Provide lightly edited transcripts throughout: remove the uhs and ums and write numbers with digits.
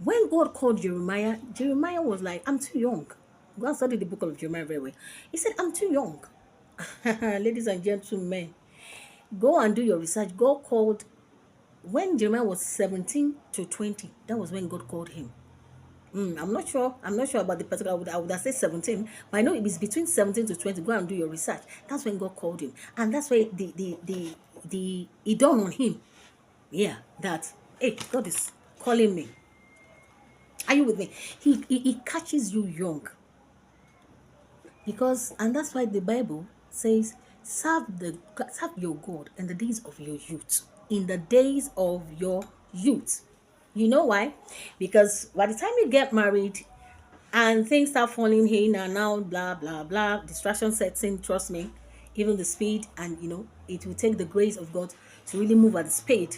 when God called Jeremiah, Jeremiah was like, I'm too young. Go and study the book of Jeremiah very well. He said, I'm too young. Ladies and gentlemen, go and do your research. God called, when Jeremiah was 17 to 20, that was when God called him. I'm not sure. I'm not sure about the particular. I would have said 17, but I know it was between 17 to 20. Go and do your research. That's when God called him, and that's why the it dawned on him. Yeah, that hey, God is calling me. Are you with me? He catches you young because, and that's why the Bible says, serve your God in the days of your youth. In the days of your youth. You know why? Because by the time you get married and things start falling in and out, blah blah blah, distraction sets in. Trust me, even the speed, and it will take the grace of God to really move at the speed.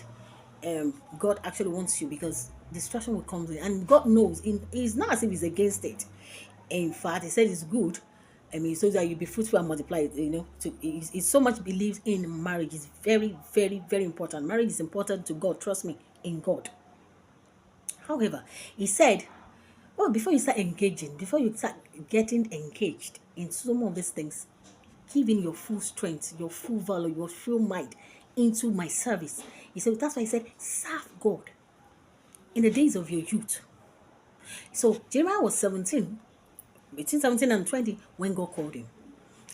God actually wants you, because distraction will come in, and God knows. It's not as if He's against it. In fact, He said it's good. I mean, so that you be fruitful and multiply. It's so much believes in marriage. It's very, very, very important. Marriage is important to God. Trust me, in God. However, He said, well, before you start engaging, before you start getting engaged in some of these things, give in your full strength, your full valor, your full mind into my service. He said, that's why He said, serve God in the days of your youth. So Jeremiah was 17, between 17 and 20, when God called him.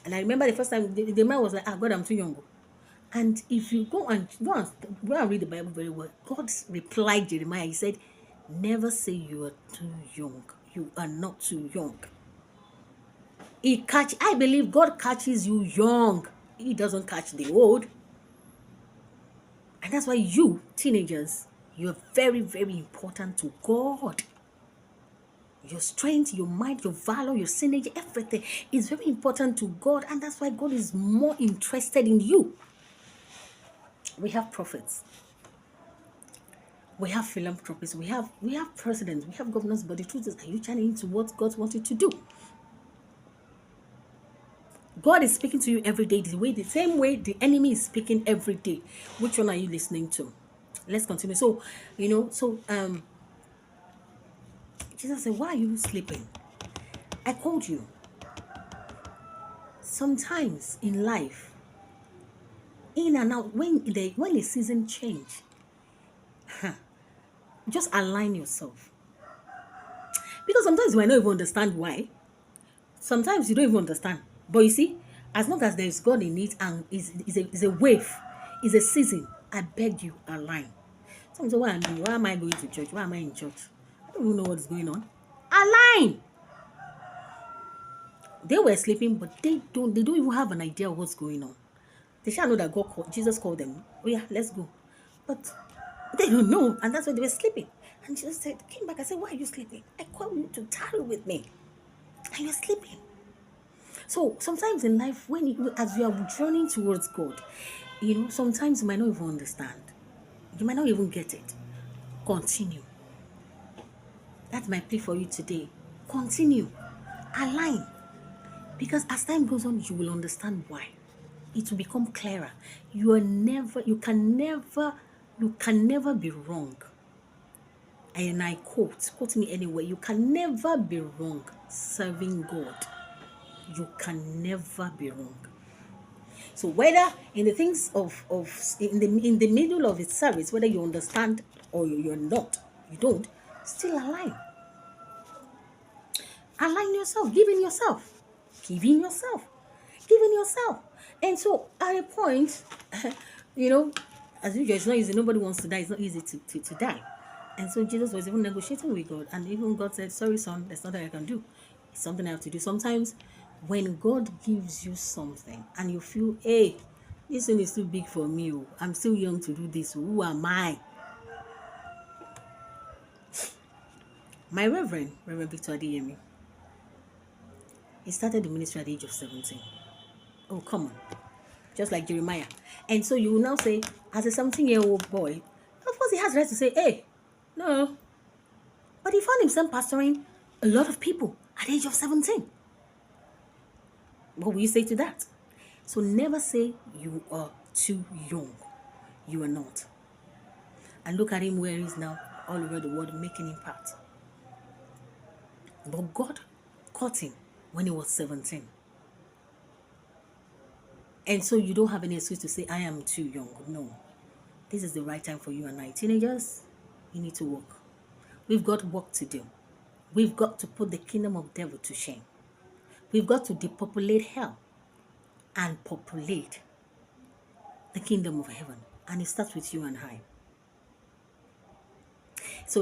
And I remember the first time the man was like, God, I'm too young. And if you go and read the Bible very well, God replied Jeremiah. He said, never say you are too young. You are not too young. I believe God catches you young. He doesn't catch the old. And that's why you, teenagers, you're very, very important to God. Your strength, your mind, your valor, your synergy, everything is very important to God. And that's why God is more interested in you. We have prophets. We have philanthropists. We have presidents. We have governors. But the truth is, are you channeling into what God wanted to do? God is speaking to you every day, the same way the enemy is speaking every day. Which one are you listening to? Let's continue. So, Jesus said, why are you sleeping? I called you. Sometimes in life, in and out, when the season change, just align yourself. Because sometimes you might not even understand why. Sometimes you don't even understand. But you see, as long as there is God in it and is a wave, is a season, I beg you, align. Some say, why am I going to church? Why am I in church? I don't even know what is going on. Align. They were sleeping, but they don't even have an idea of what's going on. They shall know that Jesus called them. Oh yeah, let's go. But they don't know, and that's why they were sleeping. And Jesus came back and said, why are you sleeping? I called you to tarry with me, and you're sleeping. So sometimes in life, as you are journeying towards God, sometimes you might not even understand. You might not even get it. Continue. That's my plea for you today. Continue. Align. Because as time goes on, you will understand why. It will become clearer. You can never be wrong. And I quote me anyway, you can never be wrong serving God. You can never be wrong. So whether in the things in the middle of its service, whether you understand or you're not, you don't, still align. Align yourself, giving yourself. And so at a point, as usual, it's not easy. Nobody wants to die. It's not easy to die. And so Jesus was even negotiating with God. And even God said, sorry, son, there's nothing I can do. It's something I have to do. Sometimes when God gives you something and you feel, hey, this thing is too big for me. I'm still young to do this. Who am I? My Reverend Victor Adeyemi, he started the ministry at the age of 17. Oh, come on. Just like Jeremiah. And so you will now say, as a 17-year-old boy, of course he has the right to say, hey, no. But he found himself pastoring a lot of people at the age of 17. What will you say to that? So never say you are too young. You are not. And look at him where he is now, all over the world, making impact. But God caught him when he was 17. And so you don't have any excuse to say, I am too young. No. This is the right time for you and I. Teenagers, you need to work. We've got work to do. We've got to put the kingdom of devil to shame. We've got to depopulate hell and populate the kingdom of heaven. And it starts with you and I. So